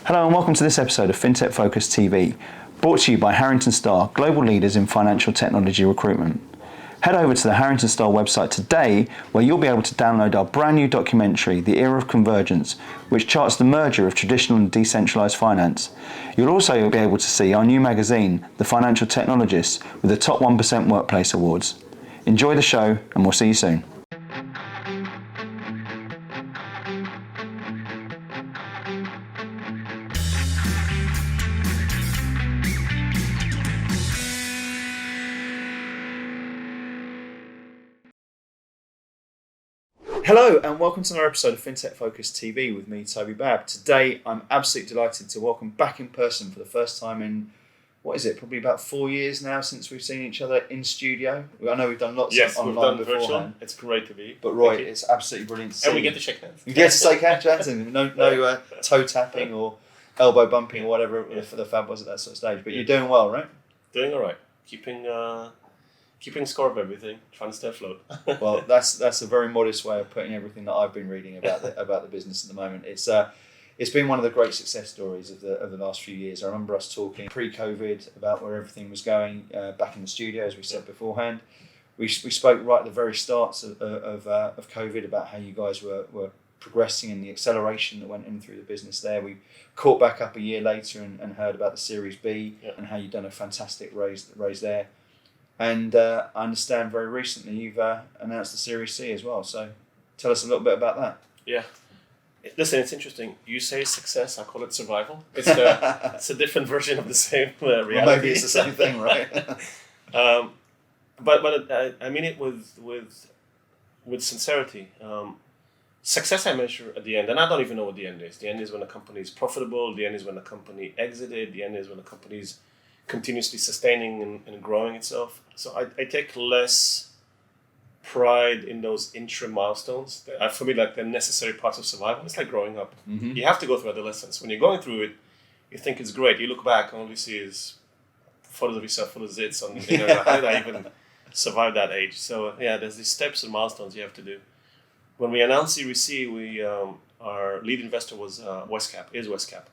Hello and welcome to this episode of FinTech Focus TV, brought to you by Harrington Starr, global leaders in financial technology recruitment. Head over to the Harrington Starr website today, where you'll be able to download our brand new documentary, The Era of Convergence, which charts the merger of traditional and decentralised finance. You'll also be able to see our new magazine, The Financial Technologist, with the top 1% Workplace Awards. Enjoy the show and we'll see you soon. Hello and welcome to another episode of FinTech Focus TV with me, Toby. Today I'm absolutely delighted to welcome back in person for the first time in, probably about 4 years now since we've seen each other in studio. I know we've done lots of online beforehand. Virtual. It's great to be. But Roy, it's absolutely brilliant to see. And we get to shake hands. We get to shake hands and no toe tapping or elbow bumping or whatever the fab was at that sort of stage. But you're doing well, right? Doing all right. Keeping score of everything, trying to stay afloat. Well, that's a very modest way of putting everything that I've been reading about the business at the moment. It's been one of the great success stories of the last few years. I remember us talking pre-COVID about where everything was going back in the studio, as we said beforehand. We spoke right at the very starts of COVID about how you guys were progressing and the acceleration that went in through the business there. We caught back up a year later and heard about the Series B and how you'd done a fantastic raise there. And I understand very recently you've announced the Series C as well. So tell us a little bit about that. Yeah. Listen, it's interesting. You say success, I call it survival. It's a different version of the same reality. Well, maybe it's the same thing, right? But I mean it with sincerity. Success I measure at the end, and I don't even know what the end is. The end is when a company is profitable. The end is when a company exited. The end is when a company is continuously sustaining and growing itself. So I take less pride in those interim milestones. For me, like, they're necessary parts of survival. It's like growing up. Mm-hmm. You have to go through adolescence. When you're going through it, you think it's great. You look back and all you see is photos of yourself full of zits on, how did I even survive that age? So yeah, there's these steps and milestones you have to do. When we announced Series C, our lead investor was Westcap.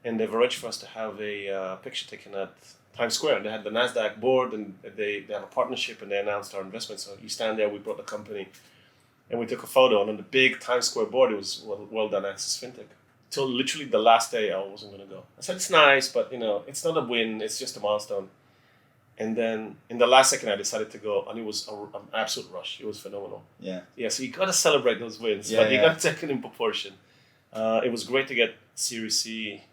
And they've arranged for us to have a picture taken at Times Square. They had the NASDAQ board and they have a partnership and they announced our investment. So you stand there, we brought the company and we took a photo. And on the big Times Square board, it was well done, AccessFintech. Till literally the last day, I wasn't going to go. I said, it's nice, but it's not a win. It's just a milestone. And then in the last second, I decided to go, and it was an absolute rush. It was phenomenal. Yeah. So you got to celebrate those wins, but you got to take it in proportion. It was great to get Series C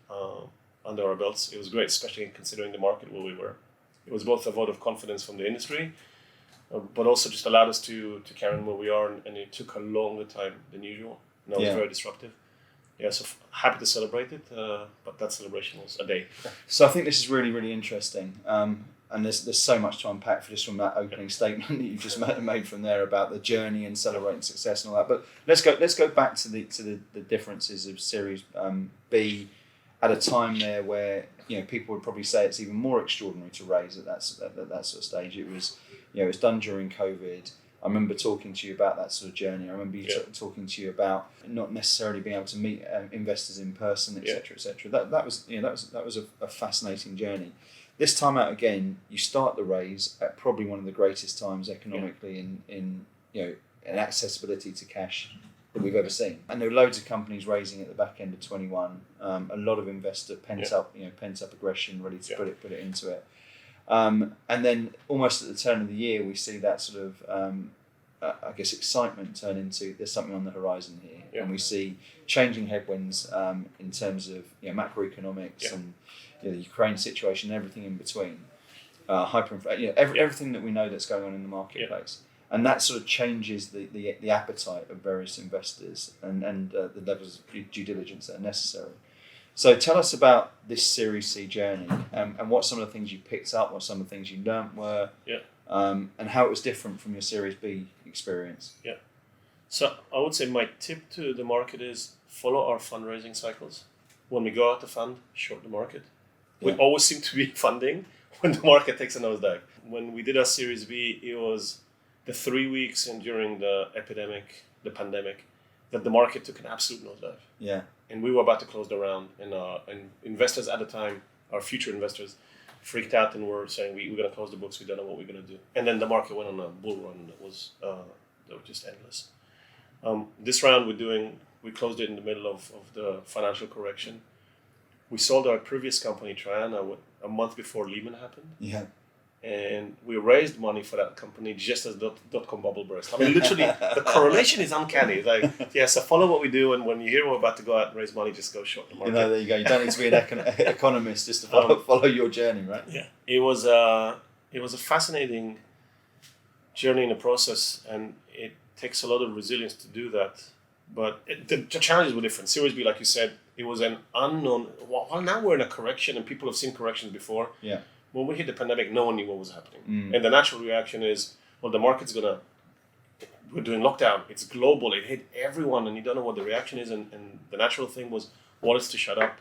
under our belts. It was great, especially considering the market where we were. It was both a vote of confidence from the industry, but also just allowed us to carry on where we are, and it took a longer time than usual. And it was very disruptive. Yeah, so happy to celebrate it, but that celebration was a day. So I think this is really, really interesting. And there's so much to unpack from that opening statement that you just made from there about the journey and celebrating success and all that. But let's go back to the differences of Series B at a time there where people would probably say it's even more extraordinary to raise at that sort of stage. It was it was done during COVID. I remember talking to you about that sort of journey. I remember you talking to you about not necessarily being able to meet investors in person, etc., etc. That was a fascinating journey. This time out again, you start the raise at probably one of the greatest times economically in accessibility to cash that we've ever seen. And there were loads of companies raising at the back end of 21. A lot of investor pent up aggression, ready to put it into it. And then almost at the turn of the year, we see that sort of excitement turn into there's something on the horizon here, and we see changing headwinds in terms of macroeconomics and the Ukraine situation and everything in between, everything that we know that's going on in the marketplace, and that sort of changes the appetite of various investors and the levels of due diligence that are necessary. So tell us about this Series C journey and what some of the things you picked up, what some of the things you learnt were, and how it was different from your Series B experience. Yeah. So I would say my tip to the market is follow our fundraising cycles. When we go out to fund, short the market. We always seem to be funding when the market takes a nosedive. When we did our Series B, it was the 3 weeks during the pandemic, that the market took an absolute nosedive. Yeah. and we were about to close the round, and investors at the time, our future investors, freaked out and were saying we're going to close the books. We don't know what we're going to do. And then the market went on a bull run that was just endless. This round we closed it in the middle of the financial correction. We sold our previous company, Triana, a month before Lehman happened. Yeah. And we raised money for that company just as dot-com bubble burst. I mean, literally, the correlation is uncanny. It's like, so follow what we do, and when you hear we're about to go out and raise money, just go short the market. There you go. You don't need to be an economist just to follow your journey, right? Yeah. It was a fascinating journey in the process, and it takes a lot of resilience to do that. But the challenges were different. Series B, like you said, it was an unknown. Well, now we're in a correction, and people have seen corrections before. Yeah. When we hit the pandemic, no one knew what was happening. And the natural reaction is, well, the market's we're doing lockdown. It's global. It hit everyone, and you don't know what the reaction is. And the natural thing was wallets to shut up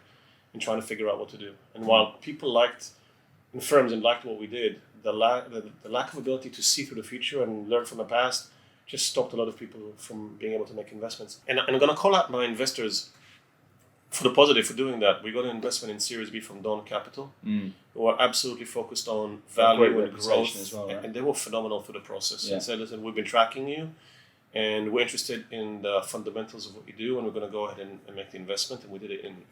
and trying to figure out what to do. And while people and firms liked what we did, the lack of ability to see through the future and learn from the past just stopped a lot of people from being able to make investments. And I'm going to call out my investors for the positive for doing that. We got an investment in Series B from Dawn Capital, who are absolutely focused on value and growth, as well, right? and they were phenomenal through the process. Yeah. And said, listen, we've been tracking you, and we're interested in the fundamentals of what you do, and we're going to go ahead and make the investment. And we did it in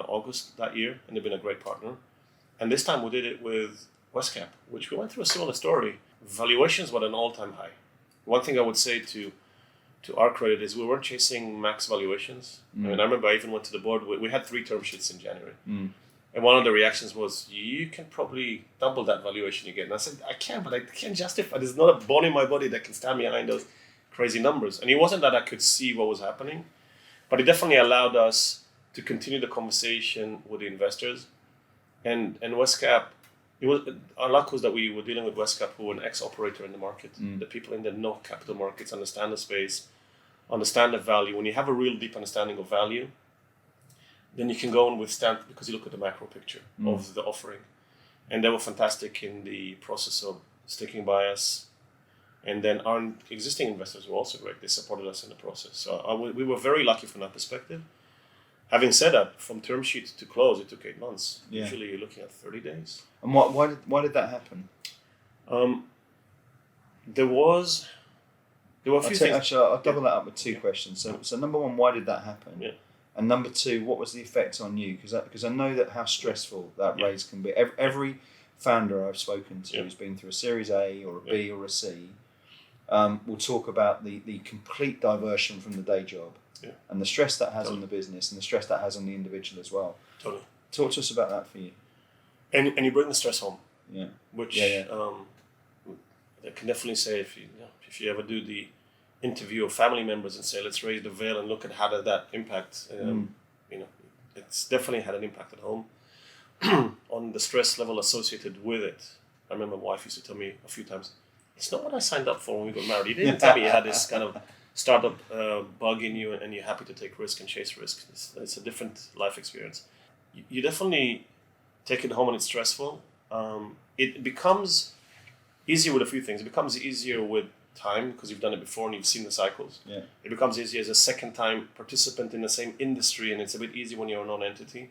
August that year, and they've been a great partner. And this time we did it with Westcap, which we went through a similar story. Valuations were at an all-time high. One thing I would say to our credit is we weren't chasing max valuations. I mean, I remember I even went to the board. We had 3 term sheets in January. And one of the reactions was, you can probably double that valuation you get. And I said, I can, but I can't justify. There's not a bone in my body that can stand behind those crazy numbers. And it wasn't that I could see what was happening, but it definitely allowed us to continue the conversation with the investors. And Westcap, our luck was that we were dealing with Westcap, who were an ex-operator in the market. The people in the know capital markets understand the space, understand the value. When you have a real deep understanding of value, then you can go and withstand, because you look at the macro picture of the offering. And they were fantastic in the process of sticking by us. And then our existing investors were also great. They supported us in the process. So we were very lucky from that perspective. Having said that, from term sheet to close, it took 8 months. Yeah. Usually you're looking at 30 days. And why did that happen? There were a few things. Actually, I'll double that up with 2 questions. So number 1, why did that happen? Yeah. And number 2, what was the effect on you? Because I know that how stressful that raise can be. Every founder I've spoken to who's been through a Series A or a B or a C will talk about the complete diversion from the day job and the stress that has on the business and the stress that has on the individual as well. Totally. Talk to us about that for you. And you bring the stress home. Yeah. Which I can definitely say if you ever do the interview of family members and say, let's raise the veil and look at how did that impact, it's definitely had an impact at home on the stress level associated with it. I remember my wife used to tell me a few times, it's not what I signed up for when we got married. You didn't tell me you had this kind of startup bug in you and you're happy to take risk and chase risk. It's a different life experience. You definitely take it home and it's stressful. It becomes easier with a few things. It becomes easier with time because you've done it before and you've seen the cycles. Yeah. It becomes easier as a second time participant in the same industry, and it's a bit easier when you're a non-entity.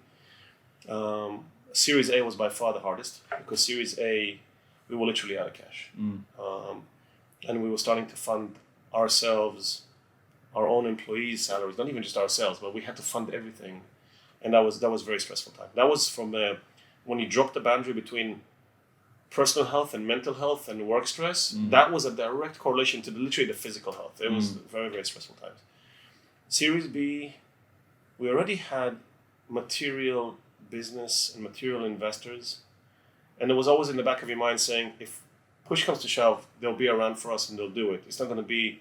Series A was by far the hardest because Series A, we were literally out of cash. And we were starting to fund ourselves, our own employees' salaries, not even just ourselves, but we had to fund everything. And that was a very stressful time. That was from when you drop the boundary between personal health and mental health and work stress, that was a direct correlation to literally the physical health. It was very, very stressful times. Series B, we already had material business and material investors. And it was always in the back of your mind saying, if push comes to shove, they'll be around for us and they'll do it. It's not going to be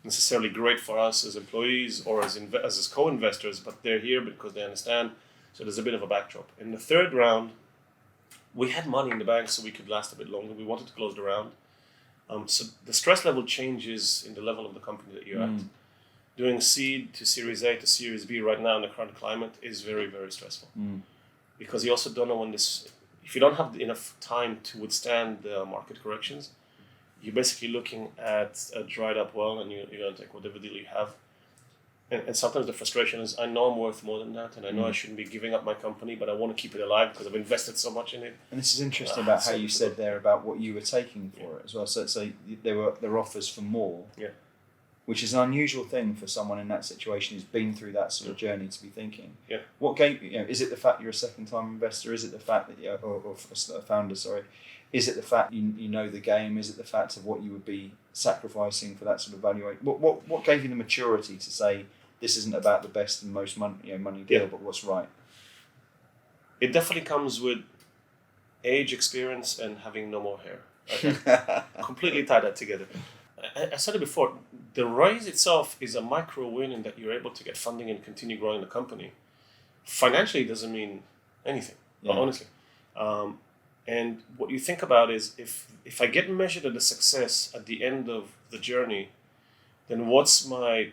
necessarily great for us as employees or as co-investors, but they're here because they understand. So there's a bit of a backdrop. In the third round, we had money in the bank so we could last a bit longer. We wanted to close the round. So the stress level changes in the level of the company that you're at. Doing seed to Series A to Series B right now in the current climate is very, very stressful. Because you also don't know when if you don't have enough time to withstand the market corrections, you're basically looking at a dried up well and you're going to take whatever deal you have. And sometimes the frustration is, I know I'm worth more than that, and I know I shouldn't be giving up my company, but I want to keep it alive because I've invested so much in it. And this is interesting about how you said there about what you were taking for it as well. So there were offers for more, which is an unusual thing for someone in that situation who's been through that sort of journey to be thinking. Yeah. What gave is it the fact you're a second-time investor? Is it the fact that or a founder? Sorry. Is it the fact you know the game? Is it the fact of what you would be sacrificing for that sort of valuation? What gave you the maturity to say this isn't about the best and most money deal, but what's right? It definitely comes with age, experience, and having no more hair. I completely tie that together. I said it before. The raise itself is a micro win in that you're able to get funding and continue growing the company. Financially, it doesn't mean anything, honestly. And what you think about is if I get measured at the success at the end of the journey, then what's my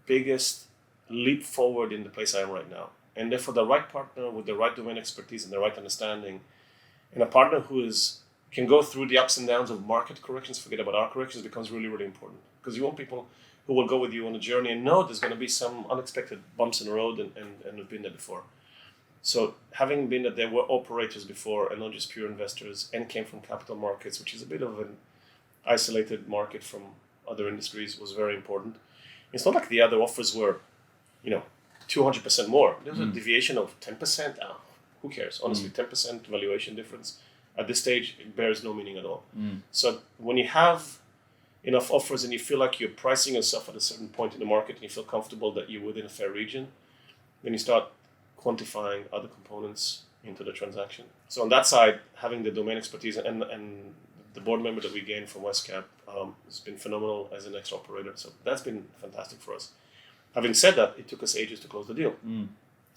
biggest leap forward in the place I am right now? And therefore, the right partner with the right domain expertise and the right understanding, and a partner who can go through the ups and downs of market corrections, forget about our corrections, becomes really, really important. Because you want people who will go with you on a journey and know there's going to be some unexpected bumps in the road and have been there before. So having been that there were operators before and not just pure investors and came from capital markets, which is a bit of an isolated market from other industries, was very important. It's not like the other offers were, 200% more. There was a deviation of 10%. Who cares? Honestly, 10% valuation difference. At this stage, it bears no meaning at all. So when you have enough offers and you feel like you're pricing yourself at a certain point in the market and you feel comfortable that you're within a fair region, then you start quantifying other components into the transaction. So on that side, having the domain expertise and the board member that we gained from Westcap has been phenomenal as an ex-operator. So that's been fantastic for us. Having said that, it took us ages to close the deal.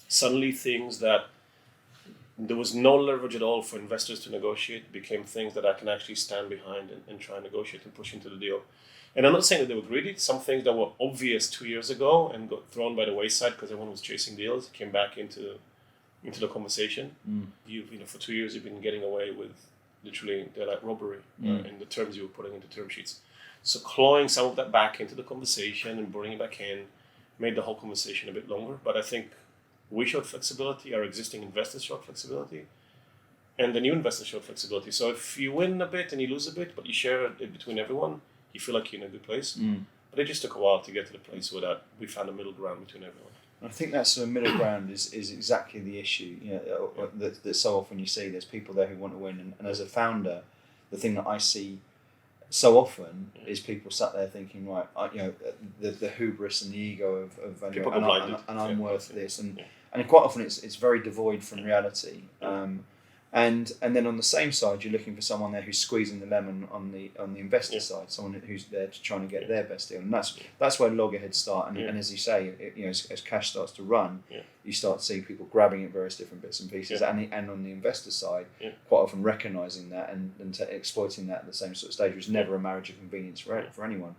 Suddenly things that there was no leverage at all for investors to negotiate became things that I can actually stand behind and try and negotiate and push into the deal. And I'm not saying that they were greedy. Some things that were obvious 2 years ago and got thrown by the wayside because everyone was chasing deals came back into the conversation. For 2 years you've been getting away with literally daylight robbery in the terms you were putting into term sheets. So clawing some of that back into the conversation and bringing it back in made the whole conversation a bit longer. But I think we showed flexibility, our existing investors showed flexibility, and the new investors showed flexibility. So if you win a bit and you lose a bit, but you share it between everyone, you feel like you're in a good place. But it just took a while to get to the place where that we found a middle ground between everyone. I think that sort of middle ground is exactly the issue. That so often you see there's people there who want to win, and as a founder, the thing that I see so often is people sat there thinking, right, the hubris and the ego of people and I'm worth this, and quite often it's very devoid from reality. And then on the same side, you're looking for someone there who's squeezing the lemon on the investor side, someone who's there to trying to get their best deal, and that's where loggerheads start. And as you say, as cash starts to run, you start to see people grabbing at various different bits and pieces, and on the investor side, quite often recognising that and exploiting that at the same sort of stage, which is never a marriage of convenience for anyone.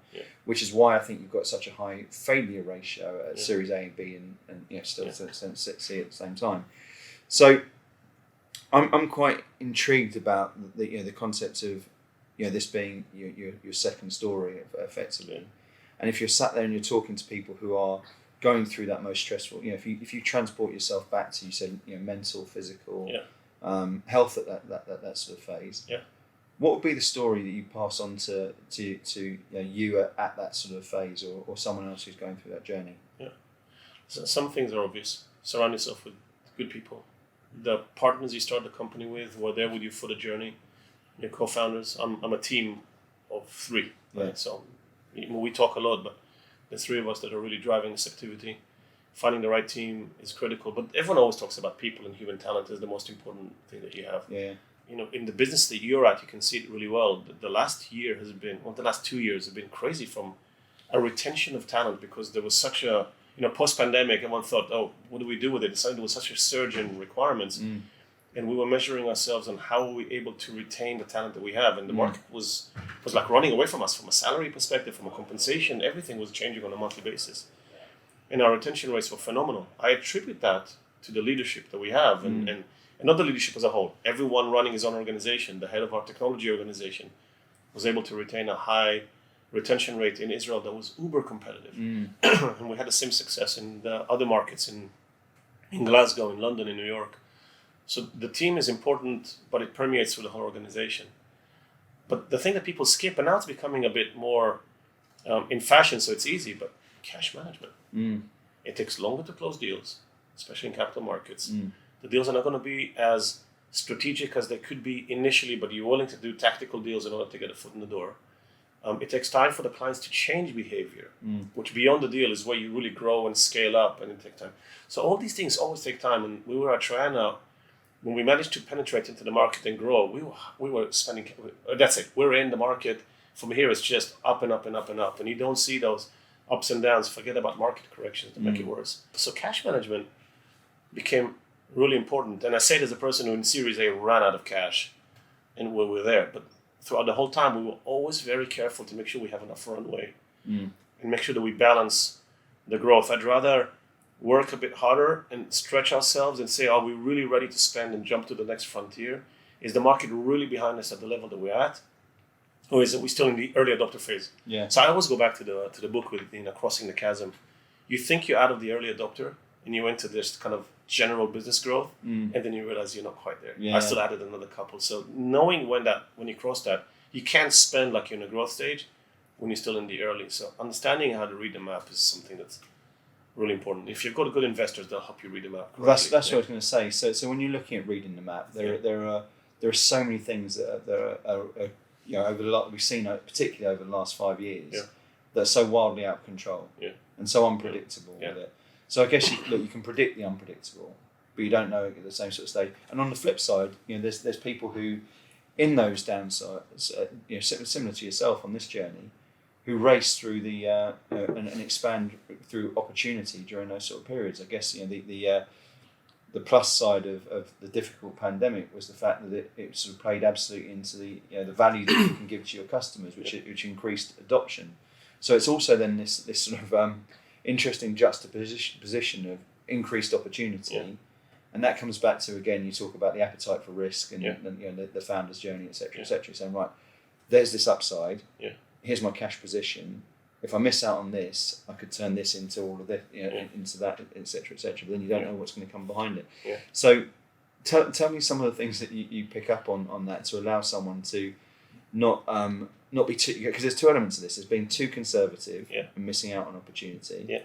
Which is why I think you've got such a high failure ratio at Series A and B, and still C at the same time. So I'm quite intrigued about the concept of this being your second story effectively, and if you're sat there and you're talking to people who are going through that most stressful, if you transport yourself back to, you said, mental, physical, health at that sort of phase, what would be the story that you pass on to you at that sort of phase, or someone else who's going through that journey? So some things are obvious. Surround yourself with good people. The partners you start the company with who are there with you for the journey, your co-founders. I'm a team of 3, right? So we talk a lot, but the 3 of us that are really driving this activity. Finding the right team is critical, but everyone always talks about people, and human talent is the most important thing that you have. In the business that you're at, you can see it really well. The last 2 years have been crazy from a retention of talent, because there was such a post-pandemic, everyone thought, oh, what do we do with it? Suddenly there was such a surge in requirements. And we were measuring ourselves on how are we able to retain the talent that we have. And the market was like running away from us from a salary perspective, from a compensation. Everything was changing on a monthly basis. And our retention rates were phenomenal. I attribute that to the leadership that we have, and not the leadership as a whole. Everyone running his own organization, the head of our technology organization, was able to retain a high retention rate in Israel that was uber competitive. And we had the same success in the other markets in Glasgow, in London, in New York. So the team is important, but it permeates through the whole organization. But the thing that people skip, and now it's becoming a bit more in fashion, so it's easy, but cash management. It takes longer to close deals, especially in capital markets. The deals are not going to be as strategic as they could be initially, but you're willing to do tactical deals in order to get a foot in the door. It takes time for the clients to change behavior, which beyond the deal is where you really grow and scale up, and it takes time. So all these things always take time. And we were at Triana, when we managed to penetrate into the market and grow, we were spending, that's it, we're in the market. From here, it's just up and up and up and up. And you don't see those ups and downs. Forget about market corrections to make it worse. So cash management became really important. And I say it as a person who in Series A ran out of cash and we were there. But throughout the whole time, we were always very careful to make sure we have enough runway and make sure that we balance the growth. I'd rather work a bit harder and stretch ourselves and say, are we really ready to spend and jump to the next frontier? Is the market really behind us at the level that we're at? Or is it we still in the early adopter phase? Yeah. So I always go back to the book with Crossing the Chasm. You think you're out of the early adopter and you went to this kind of general business growth and then you realize you're not quite there. Yeah. I still added another couple. So knowing when you cross that, you can't spend like you're in a growth stage when you're still in the early. So understanding how to read the map is something that's really important. If you've got good investors, they'll help you read the map. Well, that's what I was going to say. So when you're looking at reading the map, there are so many things that are over the lot we've seen, particularly over the last 5 years, that are so wildly out of control and so unpredictable with it. So I guess you can predict the unpredictable, but you don't know it at the same sort of stage. And on the flip side, there's people who, in those downsides, similar to yourself on this journey, who race through the and expand through opportunity during those sort of periods. I guess the plus side of the difficult pandemic was the fact that it sort of played absolutely into the value that you can give to your customers, which increased adoption. So it's also then this sort of interesting juxtaposition of increased opportunity, and that comes back to, again, you talk about the appetite for risk and the founder's journey, etc., etc. Saying, right, there's this upside. Here's my cash position. If I miss out on this, I could turn this into all of this, into that, etc., etc. But then you don't know what's going to come behind it. So, tell me some of the things that you pick up on that to allow someone to not be too, because there's two elements of this: there's being too conservative and missing out on opportunity,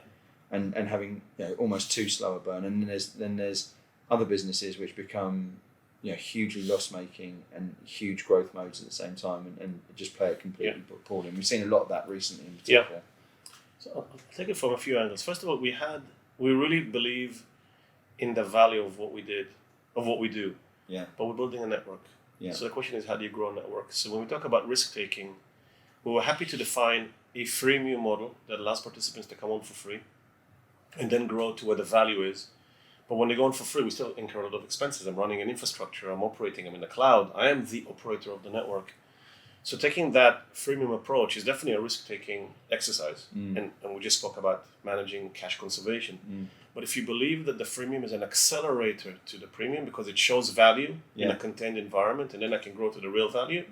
and having almost too slow a burn, and then there's other businesses which become hugely loss-making and huge growth modes at the same time, and just play it completely poorly. And we've seen a lot of that recently in particular. So I'll take it from a few angles. First of all, we really believe in the value of what we do. But we're building a network. So the question is, how do you grow a network? So when we talk about risk-taking, we were happy to define a freemium model that allows participants to come on for free and then grow to where the value is. But when they go on for free, we still incur a lot of expenses. I'm running an infrastructure, I'm operating, I'm in the cloud. I am the operator of the network. So taking that freemium approach is definitely a risk-taking exercise. And we just spoke about managing cash conservation. But if you believe that the freemium is an accelerator to the premium because it shows value in a contained environment, and then I can grow to the real value,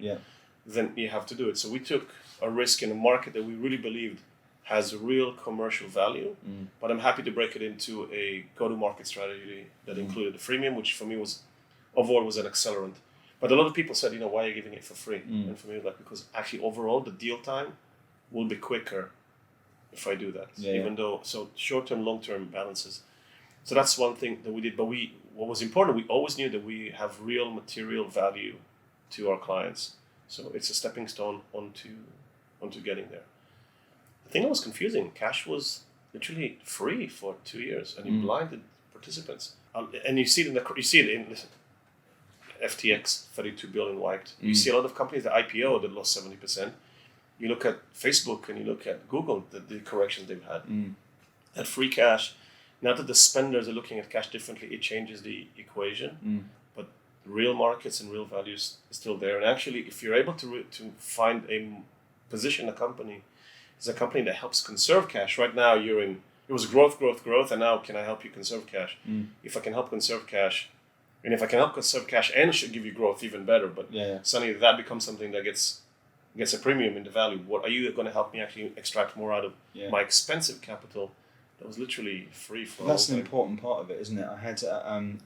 then you have to do it. So we took a risk in a market that we really believed has real commercial value, but I'm happy to break it into a go-to-market strategy that included the freemium, which for me was an accelerant. But a lot of people said, why are you giving it for free? And for me, because actually overall the deal time will be quicker if I do that. So short-term, long-term balances. So that's one thing that we did. But what was important, we always knew that we have real material value to our clients. So it's a stepping stone onto getting there. The thing that was confusing, cash was literally free for 2 years, and you blinded participants. And you see it in FTX, 32 billion wiped. You see a lot of companies that IPO that lost 70%. You look at Facebook and you look at Google, the corrections they've had. That free cash, now that the spenders are looking at cash differently, it changes the equation. But real markets and real values is still there. And actually, if you're able to find position a company as a company that helps conserve cash, right now it was growth, and now can I help you conserve cash? If I can help conserve cash, and if I can help conserve cash and should give you growth, even better. But suddenly that becomes something that gets gets a premium in the value. What are you going to help me actually extract more out of my expensive capital that was literally free for? That's an important part of it, isn't it? I had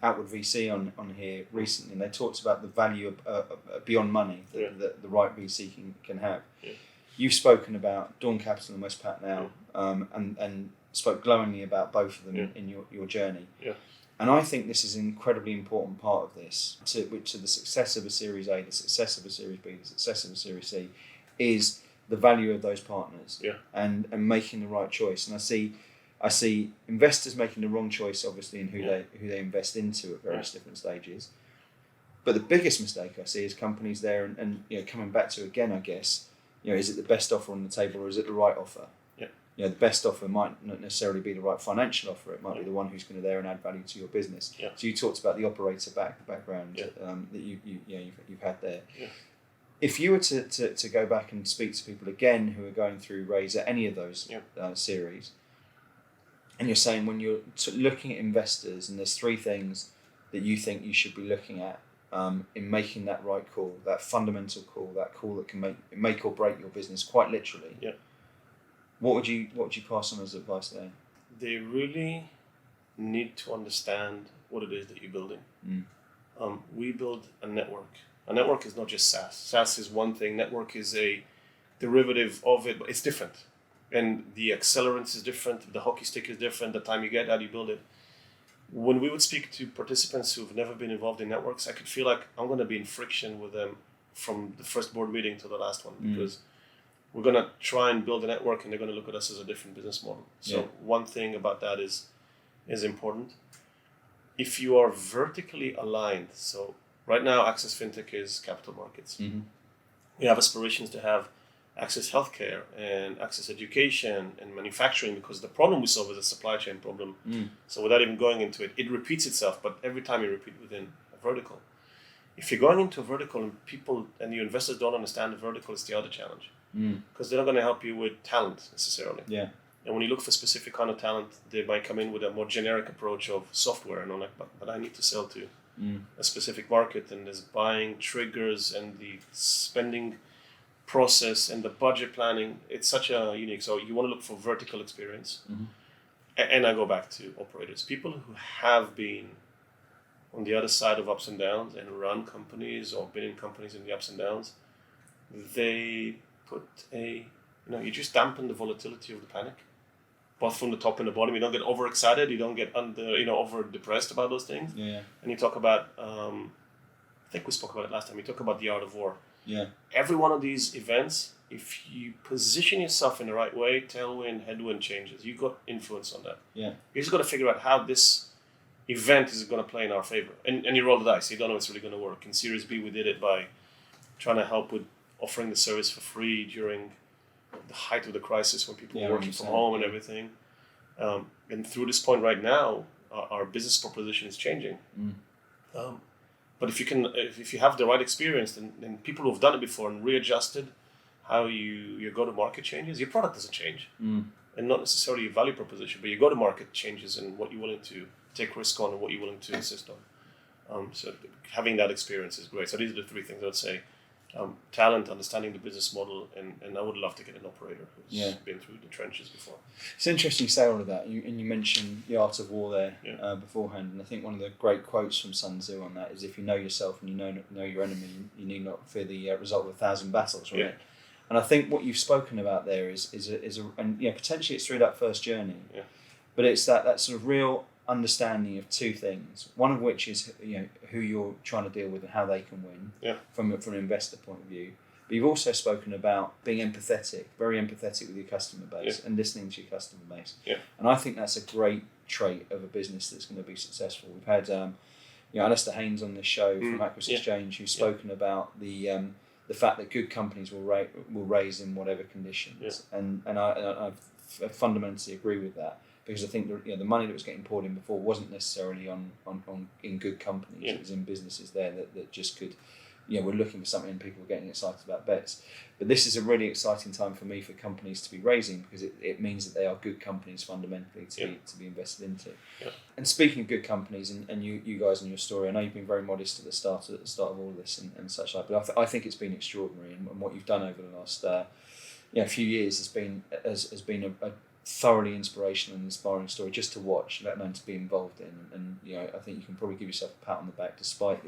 Outward VC on here recently, and they talked about the value of beyond money that the right VC can have. Yeah. You've spoken about Dawn Capital and Westpac now, and spoke glowingly about both of them in your journey. Yeah. And I think this is an incredibly important part of this to the success of a Series A, the success of a Series B, the success of a Series C, is the value of those partners and making the right choice. And I see investors making the wrong choice, obviously, in who they invest into at various different stages. But the biggest mistake I see is companies there and coming back to again, I guess, is it the best offer on the table or is it the right offer? The best offer might not necessarily be the right financial offer. It might be the one who's going to there and add value to your business. Yeah. So you talked about the operator background that you've had there. Yeah. If you were to go back and speak to people again who are going through raise at any of those series, and you're saying when you're looking at investors, and there's three things that you think you should be looking at in making that right call, that fundamental call, that call that can make or break your business quite literally. Yeah. What would you pass on as advice there? They really need to understand what it is that you're building. We build a network. A network is not just SaaS. SaaS is one thing. Network is a derivative of it, but it's different. And the accelerance is different. The hockey stick is different. The time you get, how do you build it? When we would speak to participants who've never been involved in networks, I could feel like I'm going to be in friction with them from the first board meeting to the last one because we're going to try and build a network and they're going to look at us as a different business model. So one thing about that is important. If you are vertically aligned, so right now AccessFintech is capital markets. We have aspirations to have Access Healthcare and Access Education and manufacturing because the problem we solve is a supply chain problem. So without even going into it, it repeats itself, but every time you repeat within a vertical. If you're going into a vertical and people and your investors don't understand the vertical, it's the other challenge. Because they're not going to help you with talent necessarily. Yeah. And when you look for specific kind of talent, they might come in with a more generic approach of software, and I'm like, but I need to sell to a specific market, and there's buying triggers and the spending process and the budget planning. It's such a unique. So you want to look for vertical experience. And I go back to operators, people who have been on the other side of ups and downs and run companies or been in companies in the ups and downs. They put you just dampen the volatility of the panic, both from the top and the bottom. You don't get overexcited. You don't get over depressed about those things. Yeah. And you talk about, I think we spoke about it last time. You talk about the art of war. Yeah. Every one of these events, if you position yourself in the right way, tailwind, headwind changes. You got influence on that. Yeah. You just got to figure out how this event is going to play in our favor. And you roll the dice. You don't know if it's really going to work. In Series B, we did it by trying to help with offering the service for free during the height of the crisis when people were working from home and everything. And through this point right now, our business proposition is changing. But if you have the right experience and people who have done it before and readjusted how your go-to-market changes, your product doesn't change. And not necessarily your value proposition, but your go-to-market changes and what you're willing to take risk on and what you're willing to insist on. So having that experience is great. So these are the three things I would say. Talent, understanding the business model, and I would love to get an operator who's been through the trenches before. It's interesting you say all of that. You mentioned the art of war there beforehand, and I think one of the great quotes from Sun Tzu on that is, if you know yourself and you know your enemy, you need not fear the result of 1,000 battles, right? Yeah. And I think what you've spoken about there is potentially it's through that first journey, but it's that sort of real understanding of two things. One of which is who you're trying to deal with and how they can win from an investor point of view. But you've also spoken about being empathetic, very empathetic with your customer base and listening to your customer base. Yeah. And I think that's a great trait of a business that's going to be successful. We've had Alistair Haynes on this show from Access Exchange who's spoken about the fact that good companies will raise in whatever conditions, and I fundamentally agree with that. Because I think the money that was getting poured in before wasn't necessarily on in good companies. It was in businesses there that just could we're looking for something and people are getting excited about bets. But this is a really exciting time for me for companies to be raising, because it means that they are good companies fundamentally to be invested into. Yeah. And speaking of good companies, and you guys and your story, I know you've been very modest at the start of all of this and such like, but I think it's been extraordinary, and what you've done over the last few years has been a thoroughly inspirational and inspiring story just to watch, let alone to be involved in. And I think you can probably give yourself a pat on the back, despite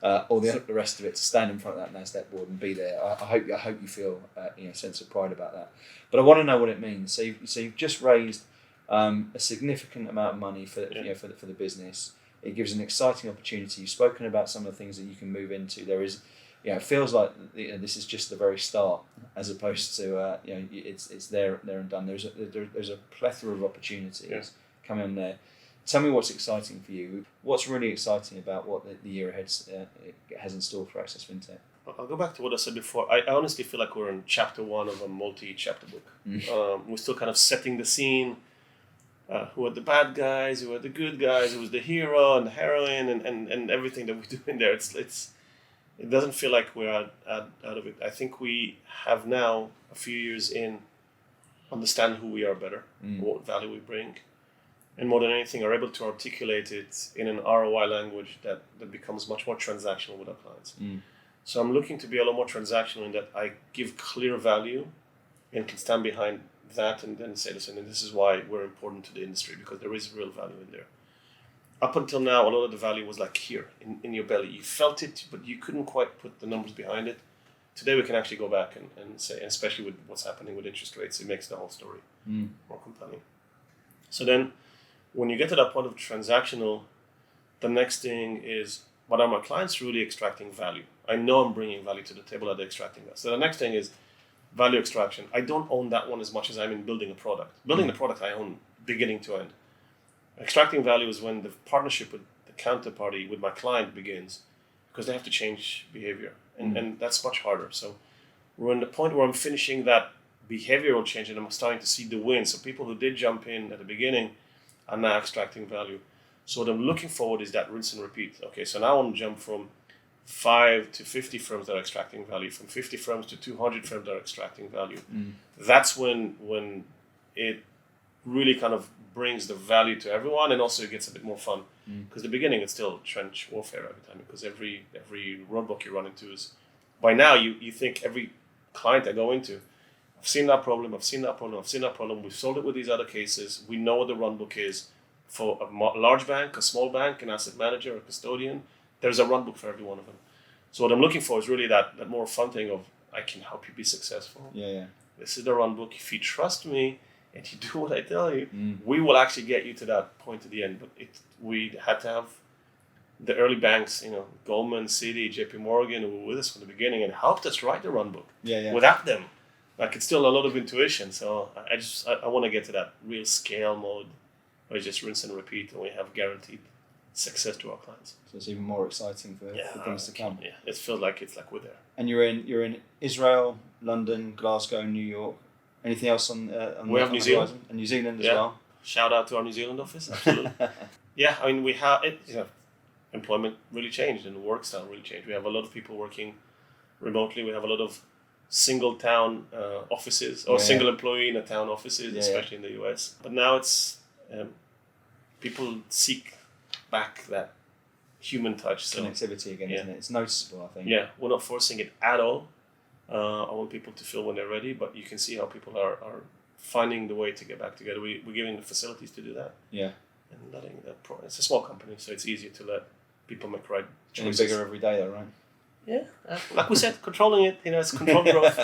all the rest of it, to stand in front of that NASDAQ board and be there. I hope you feel a sense of pride about that. But I want to know what it means. So you've just raised a significant amount of money for the business. It gives an exciting opportunity. You've spoken about some of the things that you can move into. There is, it feels like this is just the very start, as opposed to it's there and done. There's a plethora of opportunities coming on there. Tell me what's exciting for you. What's really exciting about what the year ahead has in store for AccessFintech? I'll go back to what I said before. I honestly feel like we're in chapter 1 of a multi-chapter book. We're still kind of setting the scene. Who are the bad guys? Who are the good guys? Who was the hero and the heroine and everything that we do in there? It doesn't feel like we're out of it. I think we have now, a few years in, understand who we are better, what value we bring. And more than anything, are able to articulate it in an ROI language that becomes much more transactional with our clients. So I'm looking to be a lot more transactional in that I give clear value and can stand behind that and then say, listen, and this is why we're important to the industry, because there is real value in there. Up until now, a lot of the value was like here, in your belly. You felt it, but you couldn't quite put the numbers behind it. Today we can actually go back and say, especially with what's happening with interest rates, it makes the whole story more compelling. So then, when you get to that point of transactional, the next thing is, what are my clients really extracting value? I know I'm bringing value to the table. Are they extracting that? So the next thing is value extraction. I don't own that one as much as I'm in building a product. Building the product, I own beginning to end. Extracting value is when the partnership with the counterparty, with my client, begins, because they have to change behavior. And that's much harder. So we're in the point where I'm finishing that behavioral change and I'm starting to see the win. So people who did jump in at the beginning are now extracting value. So what I'm looking forward is that rinse and repeat. Okay, so now I want to jump from 5 to 50 firms that are extracting value, from 50 firms to 200 firms that are extracting value. That's when it really kind of brings the value to everyone, and also it gets a bit more fun. Because the beginning, it's still trench warfare every time, because every roadblock you run into is, by now you think every client I go into, I've seen that problem, we've solved it with these other cases, we know what the run book is. For a large bank, a small bank, an asset manager, a custodian, there's a run book for every one of them. So what I'm looking for is really that more fun thing of, I can help you be successful. This is the run book. If you trust me and you do what I tell you, we will actually get you to that point at the end. But we had to have the early banks, Goldman, Citi, JP Morgan, who were with us from the beginning and helped us write the run book. Without them, it's still a lot of intuition. So I want to get to that real scale mode where it's just rinse and repeat, and we have guaranteed success to our clients. So it's even more exciting for things to come. Yeah, it feels like we're there. And you're in Israel, London, Glasgow, New York. Anything else on we have New Zealand horizon? And New Zealand as well. Shout out to our New Zealand office. Absolutely. We have it. Employment really changed and work style really changed. We have a lot of people working remotely. We have a lot of single town offices or single employee in a town offices, especially in the US. But now it's people seek back that human touch. So, connectivity again, isn't it? It's noticeable, I think. Yeah, we're not forcing it at all. I want people to feel when they're ready, but you can see how people are finding the way to get back together. We're giving the facilities to do that. Yeah. And letting that it's a small company, so it's easier to let people make right choices. Getting bigger every day, though, right? Yeah, like we said, controlling it. It's controlled growth.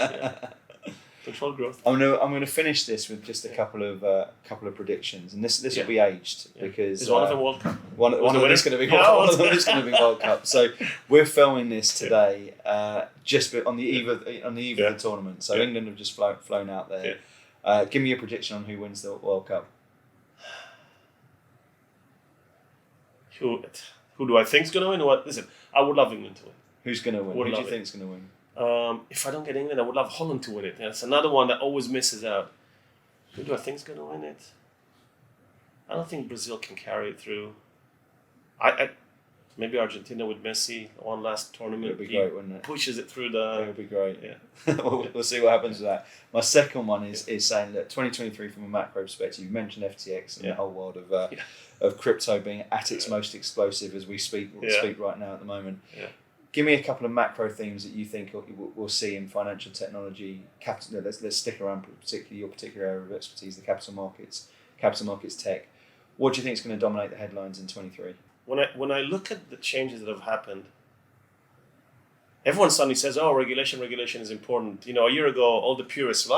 Controlled growth. I'm gonna finish this with just a couple of predictions, and this will be aged because is one of them World Cup. One of them is going to be World Cup. So we're filming this today, just on the eve of the tournament. So England have just flown out there. Give me a prediction on who wins the World Cup. Who do I think is going to win? What? Listen, I would love England to win. Who's going to win? Who do you think is going to win? If I don't get England, I would love Holland to win it. That's another one that always misses out. Who do I think is going to win it? I don't think Brazil can carry it through. Maybe Argentina with Messi, one last tournament. It would be great, wouldn't it? Pushes it through the... It would be great. Yeah. We'll see what happens with that. My second one is saying that 2023 from a macro perspective, you mentioned FTX and the whole world of crypto being at its most explosive as we speak right now at the moment. Yeah. Give me a couple of macro themes that you think we'll see in financial technology. Let's stick around particularly your particular area of expertise, the capital markets tech. What do you think is going to dominate the headlines in 23? When I look at the changes that have happened, everyone suddenly says, "Oh, regulation is important." A year ago, all the purists,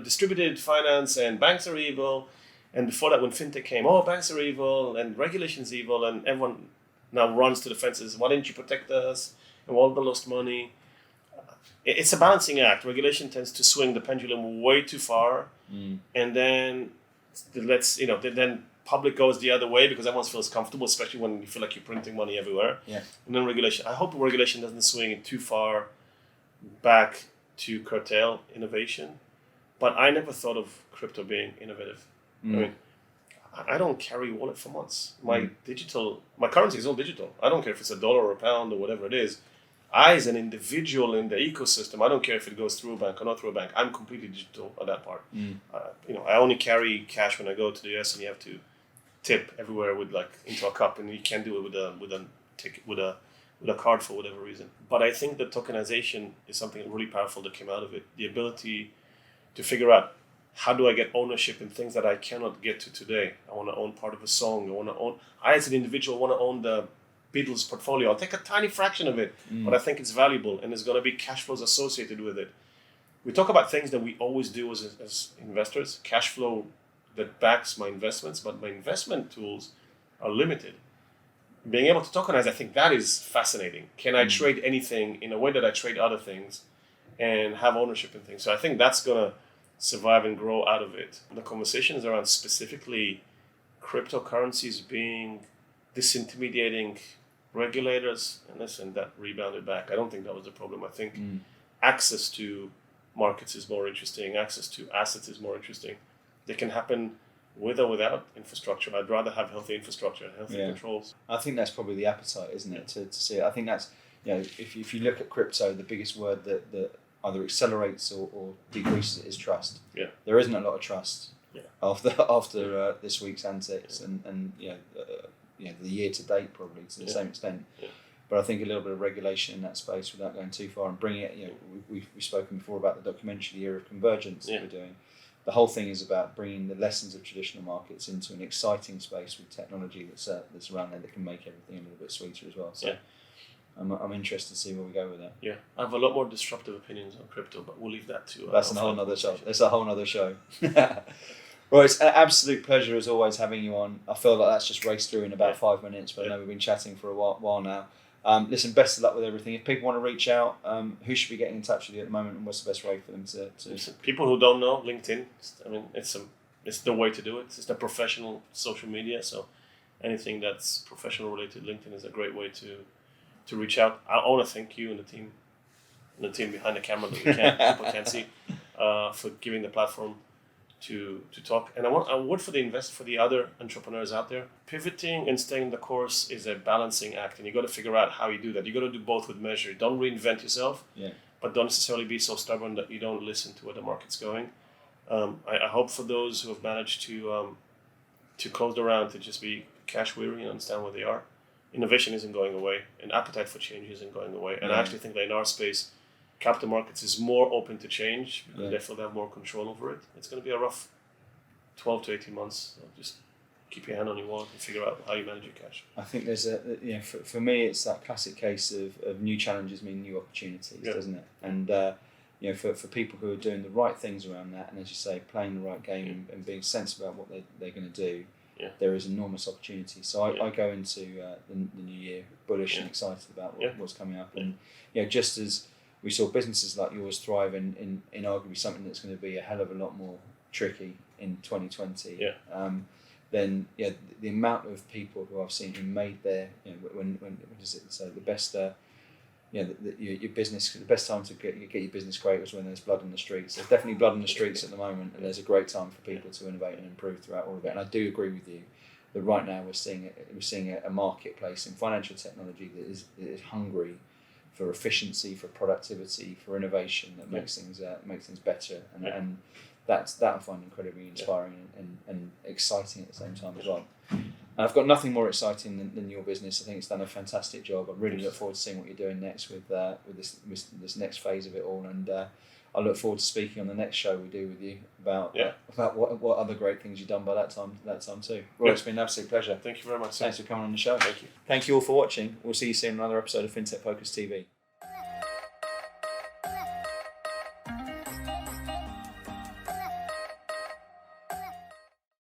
distributed finance and banks are evil, and before that, when FinTech came, banks are evil and regulation's evil, and everyone now runs to the fences. Why didn't you protect us? And all the lost money. It's a balancing act. Regulation tends to swing the pendulum way too far, and then then public goes the other way because everyone feels comfortable, especially when you feel like you're printing money everywhere. Yeah. And then regulation. I hope regulation doesn't swing it too far back to curtail innovation. But I never thought of crypto being innovative. I mean, I don't carry a wallet for months. My currency is all digital. I don't care if it's $1 or a pound or whatever it is. I, as an individual in the ecosystem, I don't care if it goes through a bank or not through a bank. I'm completely digital at that part. I only carry cash when I go to the US, and you have to tip everywhere into a cup, and you can't do it with a card for whatever reason. But I think that tokenization is something really powerful that came out of it. The ability to figure out, how do I get ownership in things that I cannot get to today? I want to own part of a song. I as an individual want to own the Beatles portfolio. I'll take a tiny fraction of it, but I think it's valuable, and there's going to be cash flows associated with it. We talk about things that we always do as investors, cash flow that backs my investments, but my investment tools are limited. Being able to tokenize, I think that is fascinating. Can I trade anything in a way that I trade other things and have ownership in things? So I think that's going to survive and grow out of it. The conversations around specifically cryptocurrencies being disintermediating regulators, and listen, that rebounded back. I don't think that was the problem. I think access to markets is more interesting. Access to assets is more interesting. They can happen with or without infrastructure. I'd rather have healthy infrastructure, healthy controls. I think that's probably the appetite, isn't it, to see it. I think that's, if you look at crypto, the biggest word that either accelerates or decreases it is trust. Yeah. There isn't a lot of trust after this week's antics and the year to date probably to the same extent. Yeah. But I think a little bit of regulation in that space without going too far and bringing it. We've spoken before about the documentary, The Year of Convergence that we're doing. The whole thing is about bringing the lessons of traditional markets into an exciting space with technology that's around there that can make everything a little bit sweeter as well. So I'm interested to see where we go with that. Yeah, I have a lot more disruptive opinions on crypto, but we'll leave that to... That's a whole other show. It's a whole other show. Well, it's an absolute pleasure as always having you on. I feel like that's just raced through in about 5 minutes, but I know we've been chatting for a while now. Listen, best of luck with everything. If people want to reach out, who should be getting in touch with you at the moment, and what's the best way for them to... People who don't know, LinkedIn. I mean, it's the way to do it. It's the professional social media, so anything that's professional related, LinkedIn is a great way to reach out. I want to thank you and the team behind the camera that people can't see, for giving the platform to talk. And I want a word for the other entrepreneurs out there. Pivoting and staying the course is a balancing act, and you got to figure out how you do that. You got to do both with measure. Don't reinvent yourself, but don't necessarily be so stubborn that you don't listen to where the market's going. I hope for those who have managed to close the round to just be cash weary and understand where they are. Innovation isn't going away, and appetite for change isn't going away. And I actually think that in our space, capital markets is more open to change because they feel they have more control over it. It's going to be a rough 12 to 18 months. So just keep your hand on your wallet and figure out how you manage your cash. I think there's for me, it's that classic case of new challenges mean new opportunities, doesn't it? And for people who are doing the right things around that, and as you say, playing the right game and being sensible about what they're going to do, there is enormous opportunity. So I go into the new year bullish and excited about what's coming up. And just as we saw businesses like yours thrive in arguably something that's going to be a hell of a lot more tricky in 2020. Then the amount of people who I've seen who made their when does it say the best your business, the best time to get your business great was when there's blood in the streets. There's definitely blood in the streets at the moment, and there's a great time for people to innovate and improve throughout all of it. And I do agree with you. But right now we're seeing a marketplace in financial technology that is hungry for efficiency, for productivity, for innovation that makes things better, and that I find incredibly inspiring and exciting at the same time as well. And I've got nothing more exciting than your business. I think it's done a fantastic job. I really look forward to seeing what you're doing next with this next phase of it all, and I look forward to speaking on the next show we do with you about what other great things you've done by that time too. Well, it's been an absolute pleasure. Thank you very much. Thanks for coming on the show. Thank you. Thank you all for watching. We'll see you soon in another episode of FinTech Focus TV.